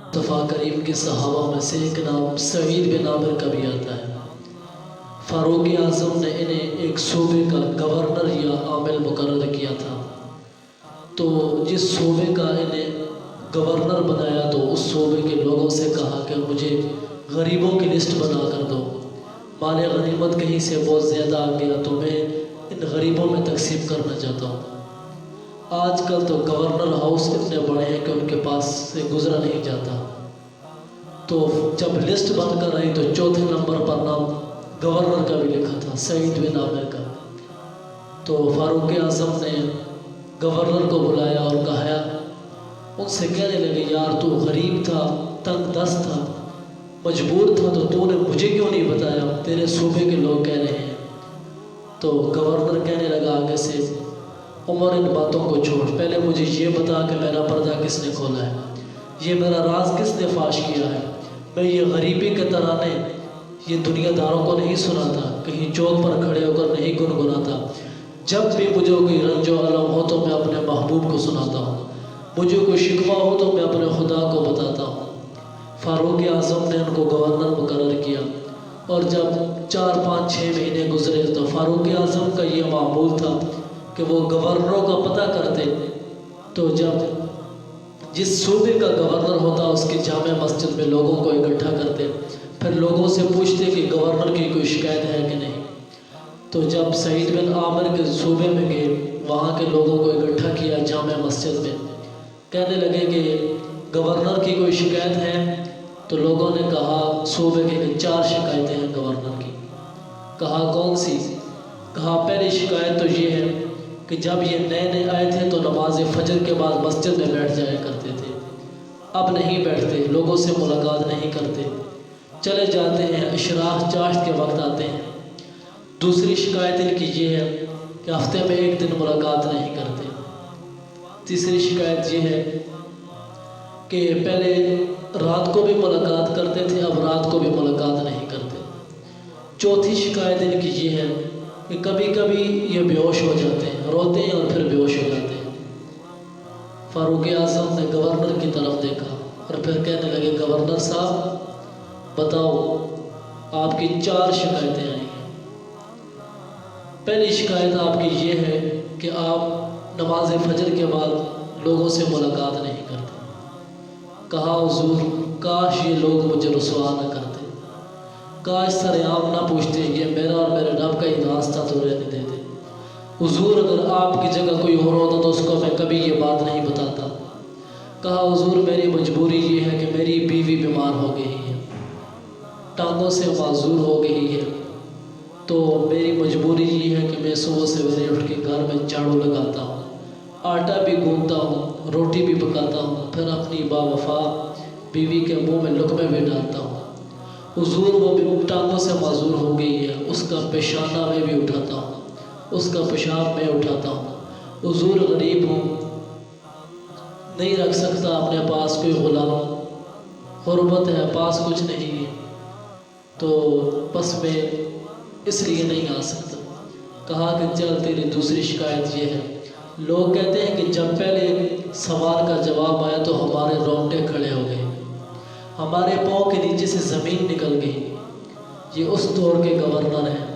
مصطفیٰ کریم کے صحابہ میں سے ایک نام سعید بن عامر کا بھی آتا ہے۔ فاروق اعظم نے انہیں ایک صوبے کا گورنر یا عامل مقرر کیا تھا، تو جس صوبے کا انہیں گورنر بنایا تو اس صوبے کے لوگوں سے کہا کہ مجھے غریبوں کی لسٹ بنا کر دو، مال غنیمت کہیں سے بہت زیادہ آ گیا تو میں ان غریبوں میں تقسیم کرنا چاہتا ہوں۔ آج کل تو گورنر ہاؤس اتنے بڑے ہیں کہ ان کے پاس سے گزرا نہیں جاتا، تو جب لسٹ بن کر آئی تو چوتھے نمبر پر نام گورنر کا بھی لکھا تھا، سعید بن عامر کا۔ تو فاروق اعظم نے گورنر کو بلایا اور کہا، ان سے کہنے لگے یار تو غریب تھا، تنگ دست تھا، مجبور تھا، تو نے مجھے کیوں نہیں بتایا؟ تیرے صوبے کے لوگ کہہ رہے ہیں۔ تو گورنر کہنے لگا آگے سے، عمر ان باتوں کو چھوڑ، پہلے مجھے یہ بتا کہ میرا پردہ کس نے کھولا ہے، یہ میرا راز کس نے فاش کیا ہے؟ میں یہ غریبی کے ترانے یہ دنیا داروں کو نہیں سناتا، کہیں چوک پر کھڑے ہو کر نہیں گنگناتا، جب بھی مجھے کوئی رنج و الم ہو تو میں اپنے محبوب کو سناتا ہوں، مجھے کوئی شکوہ ہو تو میں اپنے خدا کو بتاتا ہوں۔ فاروق اعظم نے ان کو گورنر مقرر کیا، اور جب 4-5-6 مہینے گزرے تو فاروق اعظم کا یہ معمول تھا کہ وہ گورنروں کا پتہ کرتے، تو جب جس صوبے کا گورنر ہوتا اس کی جامع مسجد میں لوگوں کو اکٹھا کرتے، پھر لوگوں سے پوچھتے کہ گورنر کی کوئی شکایت ہے کہ نہیں۔ تو جب سعید بن عامر کے صوبے میں گئے، وہاں کے لوگوں کو اکٹھا کیا جامع مسجد میں، کہنے لگے کہ گورنر کی کوئی شکایت ہے؟ تو لوگوں نے کہا صوبے کے 4 شکایتیں ہیں گورنر کی۔ کہا کون سی؟ کہا پہلی شکایت تو یہ ہے کہ جب یہ نئے نئے آئے تھے تو نماز فجر کے بعد مسجد میں بیٹھ جایا کرتے تھے، اب نہیں بیٹھتے، لوگوں سے ملاقات نہیں کرتے، چلے جاتے ہیں، اشراق چاشت کے وقت آتے ہیں۔ دوسری شکایت ان کی یہ ہے کہ ہفتے میں 1 دن ملاقات نہیں کرتے۔ تیسری شکایت یہ ہے کہ پہلے رات کو بھی ملاقات کرتے تھے، اب رات کو بھی ملاقات نہیں کرتے۔ چوتھی شکایت ان کی یہ ہے کہ کبھی کبھی یہ بے ہوش ہو جاتے ہیں، روتے ہیں اور پھر بے ہوش ہو جاتے ہیں۔ فاروق اعظم نے گورنر کی طرف دیکھا اور پھر کہنے لگے گورنر صاحب بتاؤ، آپ کی 4 شکایتیں آئی ہیں۔ پہلی شکایت آپ کی یہ ہے کہ آپ نماز فجر کے بعد لوگوں سے ملاقات نہیں کرتے۔ کہا حضور کاش یہ لوگ مجھے رسوا نہ کرتے، کاش سر عام نہ پوچھتے، یہ میرا اور میرے رب کا ہی راز تھا تو رہنے دیتے۔ حضور اگر آپ کی جگہ کوئی اور ہوتا تو اس کو میں کبھی یہ بات نہیں بتاتا۔ کہا حضور میری مجبوری یہ ہے کہ میری بیوی بیمار ہو گئی ہے، ٹانگوں سے معذور ہو گئی ہے، تو میری مجبوری یہ ہے کہ میں صبح سویرے اٹھ کے گھر میں جھاڑو لگاتا ہوں، آٹا بھی گوندتا ہوں، روٹی بھی پکاتا ہوں، پھر اپنی با وفا بیوی کے منہ میں لقمے بھی ڈالتا ہوں۔ حضور وہ بھی ٹانگوں سے معذور ہو گئی ہے، اس کا پیشانہ میں بھی اٹھاتا ہوں، اس کا پیشاب میں اٹھاتا ہوں۔ حضور غریب ہوں، نہیں رکھ سکتا اپنے پاس کوئی غلام، غربت ہے، پاس کچھ نہیں ہے، تو بس میں اس لیے نہیں آ سکتا۔ کہا کہ چل تیری دوسری شکایت یہ ہے، لوگ کہتے ہیں کہ جب پہلے سوال کا جواب آیا تو ہمارے رونگٹے کھڑے ہو گئے، ہمارے پاؤں کے نیچے سے زمین نکل گئی۔ یہ اس دور کے گورنر ہیں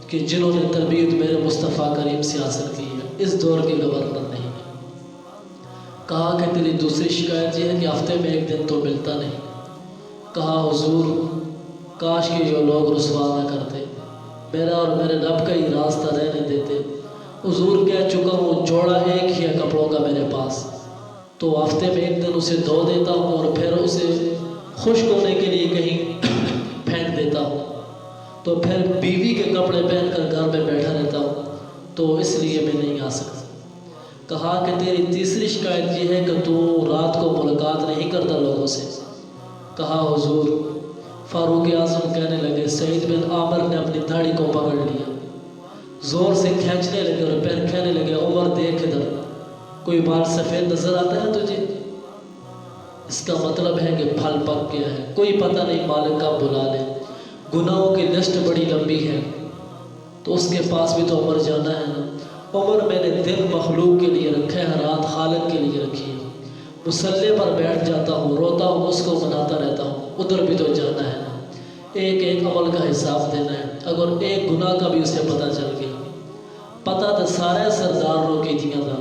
کہ جنہوں نے تربیت میرے مصطفیٰ کریم سے حاصل کی ہے، اس دور کے گورنر نہیں ہیں۔ کہا کہ تیری دوسری شکایت یہ ہے کہ ہفتے میں 1 دن تو ملتا نہیں۔ کہا حضور کاش کہ یہ لوگ رسوا نہ کرتے، میرا اور میرے رب کا ہی راستہ رہنے دیتے۔ حضور کہہ چکا ہوں جوڑا ایک ہی ہے کپڑوں کا میرے پاس، تو ہفتے میں 1 دن اسے دھو دیتا ہوں اور پھر اسے خشک ہونے کے لیے کہیں پھینک دیتا ہوں، تو پھر بیوی کے کپڑے پہن کر گھر میں بیٹھا رہتا ہوں، تو اس لیے میں نہیں آ سکتا۔ کہا کہ تیری تیسری شکایت یہ ہے کہ تو رات کو ملاقات نہیں کرتا لوگوں سے۔ کہا حضور، فاروق اعظم کہنے لگے، سعید بن عامر نے اپنی داڑھی کو پکڑ لیا، زور سے کھینچنے لگے اور پھر کہنے لگے عمر دیکھ ادھر، کوئی بال سفید نظر آتا ہے تجھے؟ اس کا مطلب ہے کہ پھل پک گیا ہے، کوئی پتہ نہیں مالک کا بلا لے، گناہوں کی لسٹ بڑی لمبی ہے، تو اس کے پاس بھی تو عمر جانا ہے نا۔ عمر میں نے دل مخلوق کے لیے رکھا ہے، رات خالق کے لیے رکھی ہے، مسلح پر بیٹھ جاتا ہوں، روتا ہوں، اس کو مناتا رہتا ہوں، ادھر بھی تو جانا ہے نا، ایک ایک عمل کا حساب دینا ہے۔ اگر ایک گناہ کا بھی اسے پتہ چل گیا، پتہ تو سارے سردار کی دیا تھا،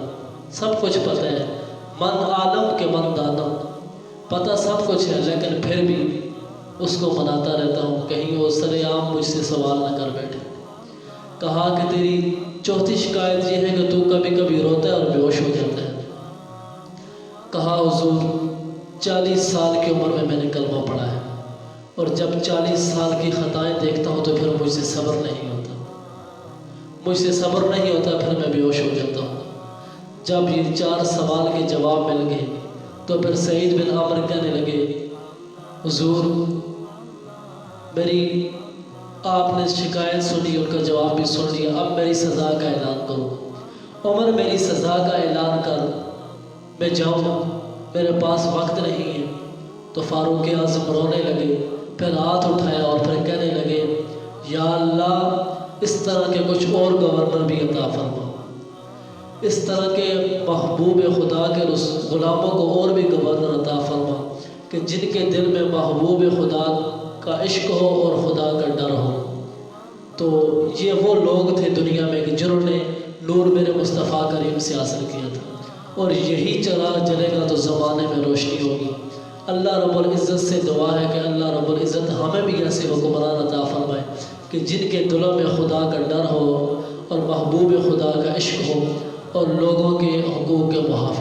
سب کچھ پتہ ہے، من عالم کے من دانم، پتہ سب کچھ ہے، لیکن پھر بھی اس کو مناتا رہتا ہوں، کہیں وہ سر عام مجھ سے سوال نہ کر بیٹھے۔ کہا کہ تیری چوتھی شکایت یہ ہے کہ تو کبھی کبھی روتا ہے اور بے ہوش ہو جاتا ہے۔ کہا حضور 40 سال کی عمر میں نے کلمہ پڑھا ہے، اور جب 40 سال کی خطائیں دیکھتا ہوں تو پھر مجھ سے صبر نہیں ہوتا، مجھ سے صبر نہیں ہوتا، پھر میں بے ہوش ہو جاتا ہوں۔ جب یہ 4 سوال کے جواب مل گئے تو پھر سعید بن عامر کہنے لگے حضور میری آپ نے شکایت سنی، ان کا جواب بھی سن لیا، اب میری سزا کا اعلان کرو۔ عمر میری سزا کا اعلان کر، میں جاؤں، میرے پاس وقت نہیں ہے۔ تو فاروق اعظم رونے لگے، پھر ہاتھ اٹھایا اور پھر کہنے لگے یا اللہ اس طرح کے کچھ اور گورنر بھی عطا فرما، اس طرح کے محبوب خدا کے غلاموں کو اور بھی گورنر عطا فرما کہ جن کے دل میں محبوب خدا کا عشق ہو اور خدا کا ڈر ہو۔ تو یہ وہ لوگ تھے دنیا میں کہ جنہوں نے نور میرے مصطفیٰ کریم سے حاصل کیا تھا، اور یہی چراغ جلے گا تو زمانے میں روشنی ہوگی۔ اللہ رب العزت سے دعا ہے کہ اللہ رب العزت ہمیں بھی ایسے حکمران عطا فرمائے کہ جن کے دلوں میں خدا کا ڈر ہو اور محبوب خدا کا عشق ہو اور لوگوں کے حقوق کے محافظ۔